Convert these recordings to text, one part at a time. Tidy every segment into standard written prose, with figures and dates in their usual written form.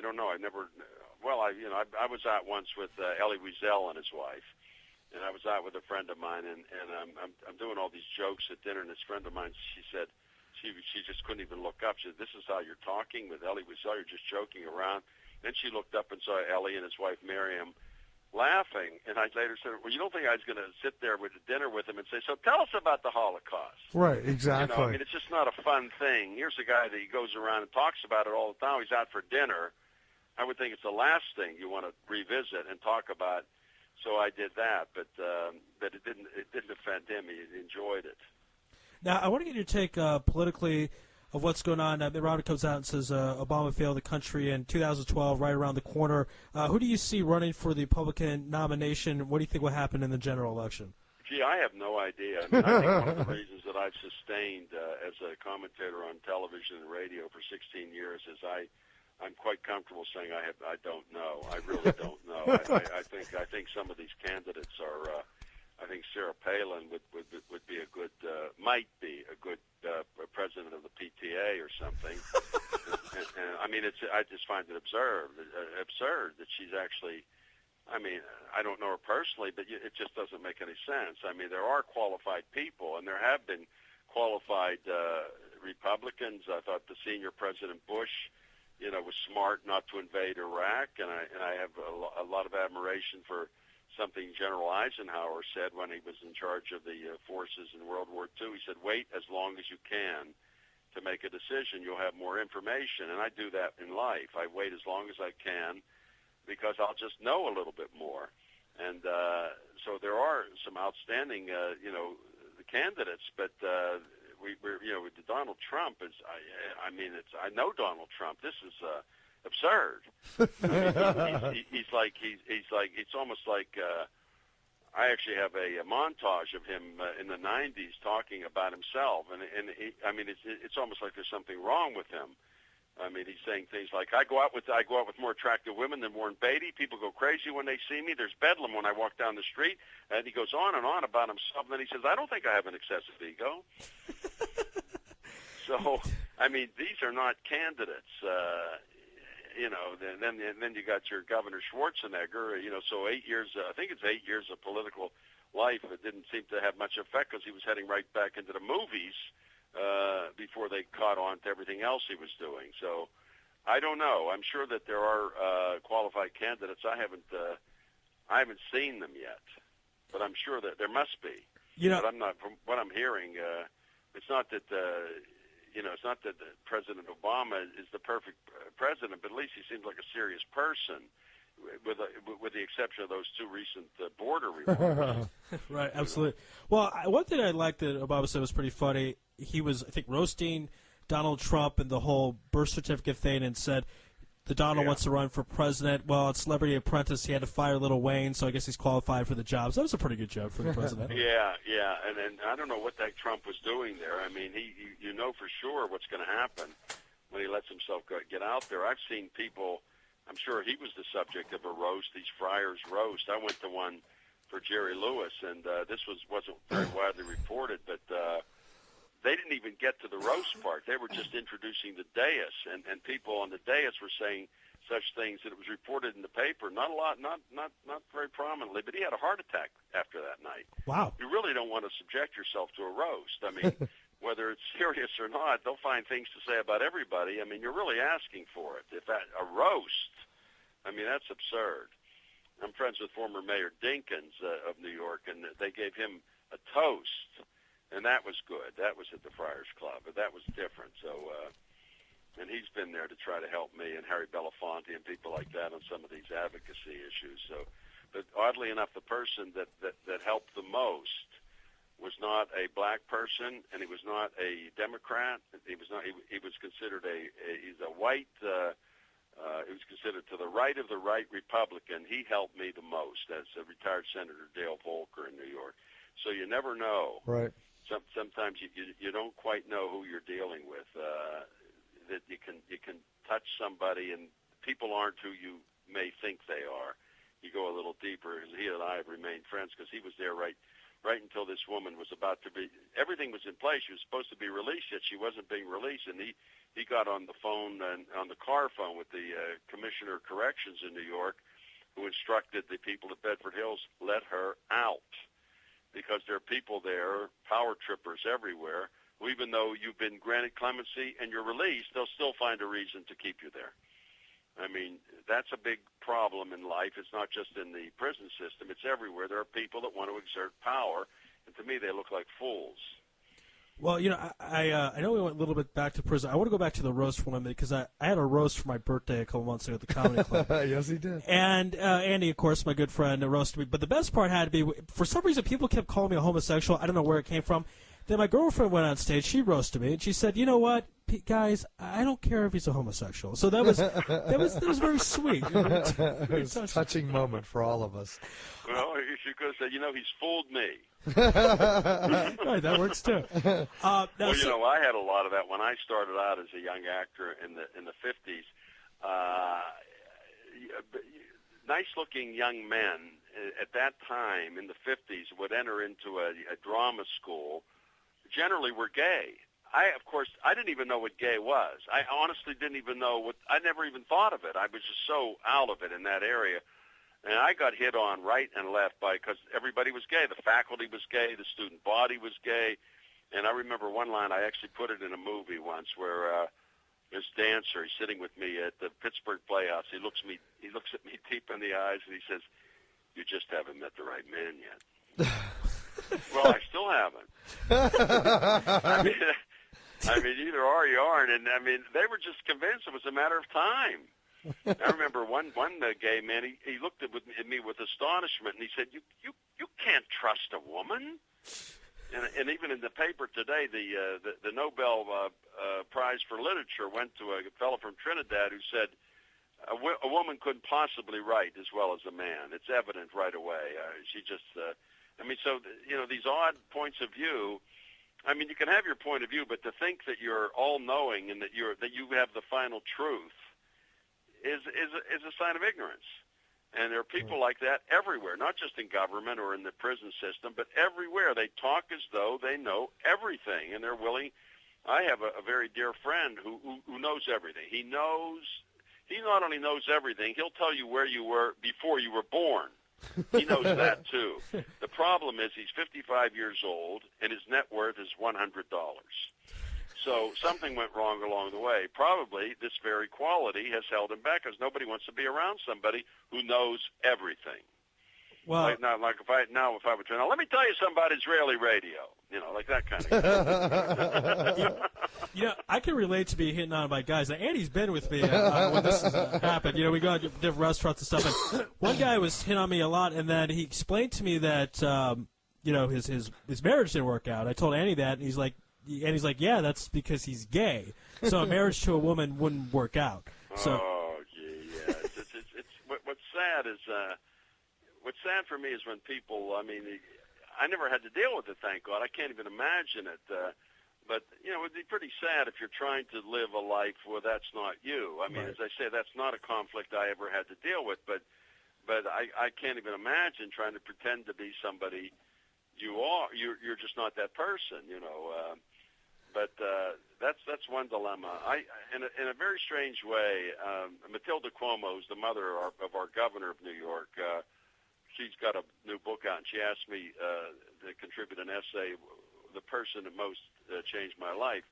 don't know. I never. Well, I was out once with Elie Wiesel and his wife, and I was out with a friend of mine, and I'm doing all these jokes at dinner, and this friend of mine, she said, she just couldn't even look up. She said, "This is how you're talking with Elie Wiesel? You're just joking around." Then she looked up and saw Elie and his wife Miriam laughing, and I later said, "Well, you don't think I was going to sit there with a dinner with him and say, so tell us about the Holocaust?" Right, exactly. I mean, it's just not a fun thing. Here's a guy that he goes around and talks about it all the time. He's out for dinner. I would think it's the last thing you want to revisit and talk about. So I did that, but it didn't offend him. He enjoyed it. Now, I want to get your take politically of what's going on. Mitt Romney comes out and says Obama failed the country in 2012, right around the corner. Who do you see running for the Republican nomination? What do you think will happen in the general election? Gee, I have no idea. I mean, I think one of the reasons that I've sustained as a commentator on television and radio for 16 years is I'm quite comfortable saying I don't know. I really don't know. I think some of these candidates are. I think Sarah Palin would be a good, might be a good president of the PTA or something. and I mean, I just find it absurd that she's actually. I mean, I don't know her personally, but it just doesn't make any sense. I mean, there are qualified people, and there have been qualified Republicans. I thought the senior President Bush, was smart not to invade Iraq, and I have a lot of admiration for something General Eisenhower said when he was in charge of the forces in World War II. He said, wait as long as you can to make a decision. You'll have more information, and I do that in life. I wait as long as I can because I'll just know a little bit more. And so there are some outstanding, candidates, but we're with Donald Trump is. I know Donald Trump. This is absurd. I mean, he's like it's almost like I actually have a montage of him in the '90s talking about himself, and it's almost like there's something wrong with him. I mean, he's saying things like, I go out with more attractive women than Warren Beatty. People go crazy when they see me. There's bedlam when I walk down the street. And he goes on and on about himself. And then he says, I don't think I have an excessive ego. So, I mean, these are not candidates. Then you got your Governor Schwarzenegger. So 8 years. I think it's 8 years of political life. It didn't seem to have much effect because he was heading right back into the movies. Before they caught on to everything else he was doing. So I don't know. I'm sure that there are qualified candidates. I haven't seen them yet, but I'm sure that there must be. But I'm not. From what I'm hearing, it's not that it's not that President Obama is the perfect president, but at least he seems like a serious person. With the exception of those two recent border reforms. Right, absolutely. Well, one thing I liked that Obama said was pretty funny. He was, I think, roasting Donald Trump and the whole birth certificate thing and said the Donald wants to run for president. Well, at Celebrity Apprentice, he had to fire Lil Wayne, so I guess he's qualified for the job. So that was a pretty good joke for the president. Yeah. And I don't know what that Trump was doing there. I mean, you know for sure what's going to happen when he lets himself get out there. I've seen people... I'm sure he was the subject of a roast, these Friars roast. I went to one for Jerry Lewis, and this wasn't very widely reported, but they didn't even get to the roast part. They were just introducing the dais, and people on the dais were saying such things that it was reported in the paper. Not a lot, not very prominently, but he had a heart attack after that night. Wow. You really don't want to subject yourself to a roast. I mean, whether it's serious or not, they'll find things to say about everybody. I mean, you're really asking for it. If that a roast, I mean, that's absurd. I'm friends with former Mayor Dinkins of New York, and they gave him a toast, and that was good. That was at the Friars Club, but that was different. So, and he's been there to try to help me and Harry Belafonte and people like that on some of these advocacy issues. So, but oddly enough, the person that helped the most was not a black person, and he was not a Democrat. He was not. He was considered he's a white. He was considered to the right of the right Republican. He helped me the most as a retired Senator Dale Volcker in New York. So you never know. Right. Sometimes you don't quite know who you're dealing with. That you can touch somebody, and people aren't who you may think they are. You go a little deeper, and he and I have remained friends because he was there right until this woman was about to be, everything was in place. She was supposed to be released, yet she wasn't being released. And he he got on the phone and on the car phone with the Commissioner of Corrections in New York, who instructed the people at Bedford Hills, let her out, because there are people there, power trippers everywhere, who even though you've been granted clemency and you're released, they'll still find a reason to keep you there. I mean, that's a big problem in life. It's not just in the prison system. It's everywhere. There are people that want to exert power, and to me they look like fools. Well, I know we went a little bit back to prison. I want to go back to the roast for a minute because I had a roast for my birthday a couple months ago at the Comedy Club. Yes, he did. And Andy, of course, my good friend, roasted me. But the best part had to be, for some reason, people kept calling me a homosexual. I don't know where it came from. Then my girlfriend went on stage. She roasted me, and she said, "You know what, guys? I don't care if he's a homosexual." So that was very sweet. It was a touching moment for all of us. Well, she could have said, he's fooled me. Right, that works too. I had a lot of that when I started out as a young actor in the 50s. Nice-looking young men at that time in the 50s would enter into a drama school. Generally, were gay. I didn't even know what gay was. I honestly didn't even know I never even thought of it. I was just so out of it in that area. And I got hit on right and left because everybody was gay. The faculty was gay. The student body was gay. And I remember one line, I actually put it in a movie once where this dancer, he's sitting with me at the Pittsburgh Playhouse. He looks at me deep in the eyes, and he says, "You just haven't met the right man yet." Well, I still haven't. I mean, either are or you aren't. And, they were just convinced it was a matter of time. I remember one gay man, he looked at me with astonishment, and he said, you can't trust a woman. And even in the paper today, the Nobel Prize for Literature went to a fellow from Trinidad who said, a woman couldn't possibly write as well as a man. It's evident right away. She just... these odd points of view. You can have your point of view, but to think that you're all-knowing and that you have the final truth is a sign of ignorance. And there are people like that everywhere, not just in government or in the prison system, but everywhere. They talk as though they know everything, and they're willing. I have a very dear friend who knows everything. He not only knows everything, he'll tell you where you were before you were born. He knows that, too. The problem is he's 55 years old, and his net worth is $100. So something went wrong along the way. Probably this very quality has held him back because nobody wants to be around somebody who knows everything. Well, if I would turn on, let me tell you something about Israeli radio, like that kind of thing. I can relate to being hitting on by guys. Now, Andy's been with me when this has happened. We go to different restaurants and stuff. And one guy was hitting on me a lot, and then he explained to me that his marriage didn't work out. I told Andy that, and he's like, yeah, that's because he's gay. So a marriage to a woman wouldn't work out. So. Oh, gee, yeah. It's what's sad is. What's sad for me is when people, I never had to deal with it, thank God. I can't even imagine it. But, it would be pretty sad if you're trying to live a life where that's not you. Right. As I say, that's not a conflict I ever had to deal with. But I can't even imagine trying to pretend to be somebody you are. You're just not that person, But that's one dilemma. In a very strange way, Matilda Cuomo, who's the mother of our governor of New York, she's got a new book out, and she asked me to contribute an essay, The Person That Most Changed My Life.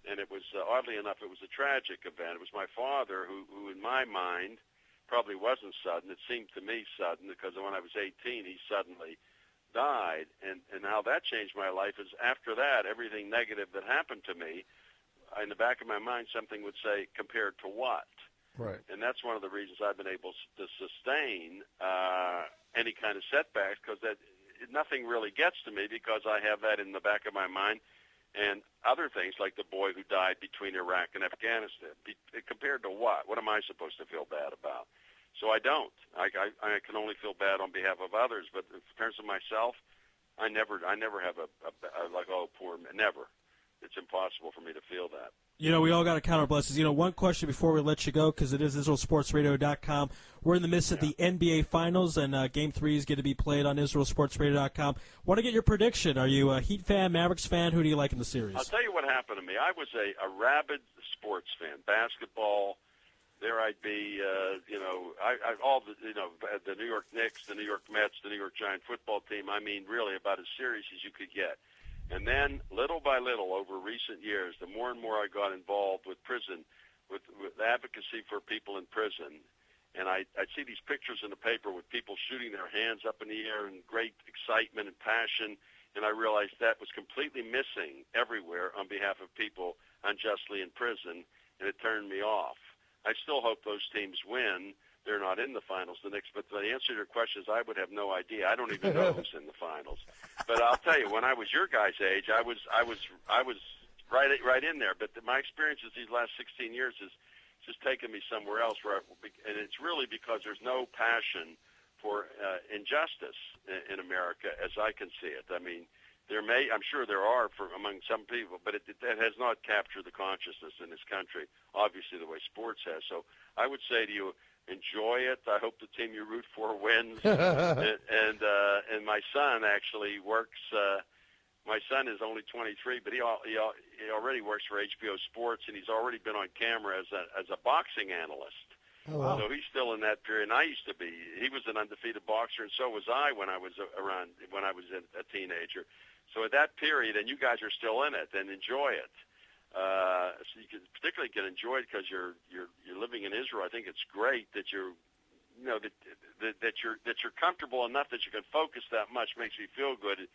And it was, oddly enough, it was a tragic event. It was my father who in my mind, probably wasn't sudden. It seemed to me sudden because when I was 18, he suddenly died. And how that changed my life is after that, everything negative that happened to me, in the back of my mind, something would say, compared to what? Right. And that's one of the reasons I've been able to sustain any kind of setbacks, because nothing really gets to me because I have that in the back of my mind, and other things like the boy who died between Iraq and Afghanistan. Compared to what? What am I supposed to feel bad about? So I don't. I can only feel bad on behalf of others, but in terms of myself, I never have a poor man. Never. It's impossible for me to feel that. We all got to count our blessings. One question before we let you go, because it is IsraelSportsRadio.com. We're in the midst of the NBA Finals, and Game 3 is going to be played on IsraelSportsRadio.com. Want to get your prediction. Are you a Heat fan, Mavericks fan? Who do you like in the series? I'll tell you what happened to me. I was a rabid sports fan. Basketball, there I'd be, all the New York Knicks, the New York Mets, the New York Giant football team. I mean, really about as serious as you could get. And then, little by little, over recent years, the more and more I got involved with prison, with advocacy for people in prison, and I'd see these pictures in the paper with people shooting their hands up in the air in great excitement and passion, and I realized that was completely missing everywhere on behalf of people unjustly in prison, and it turned me off. I still hope those teams win. They're not in the finals, the Knicks, but the answer to your question is I would have no idea. I don't even know who's in the finals. But I'll tell you, when I was your guys' age, I was right in there. But my experiences these last 16 years has just taken me somewhere else, and it's really because there's no passion for injustice in America as I can see it. I mean, I'm sure there are among some people, but it has not captured the consciousness in this country, obviously the way sports has. So I would say to you, enjoy it. I hope the team you root for wins. and my son actually works. My son is only 23, but he already works for HBO Sports, and he's already been on camera as a boxing analyst. Oh, wow. So he's still in that period. And I used to be. He was an undefeated boxer, and so was I when I was a teenager. So at that period, and you guys are still in it, and enjoy it. So you particularly can enjoy it because you're living in Israel. I think it's great that you're comfortable enough that you can focus that much. Makes me feel good. In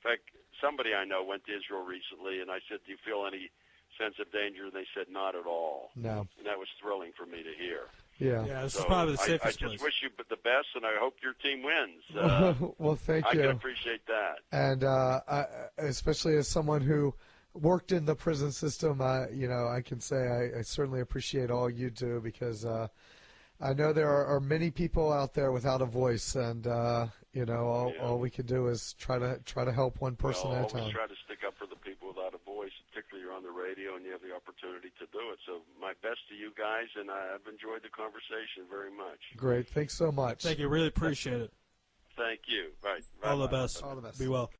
fact, somebody I know went to Israel recently, and I said, "Do you feel any sense of danger?" And they said, "Not at all." No. And that was thrilling for me to hear. Yeah. Yeah, this is probably the safest I place. just wish you the best, and I hope your team wins. Well, thank you. I can appreciate that. And especially as someone who worked in the prison system, I can say I certainly appreciate all you do because I know there are many people out there without a voice, and all we can do is try to help one person at a time. Always try to stick up for the people without a voice, particularly you're on the radio and you have the opportunity to do it. So my best to you guys, and I've enjoyed the conversation very much. Great, thanks so much. Thank you, really appreciate it. Thank you. Right. All the best. All the best. Be well.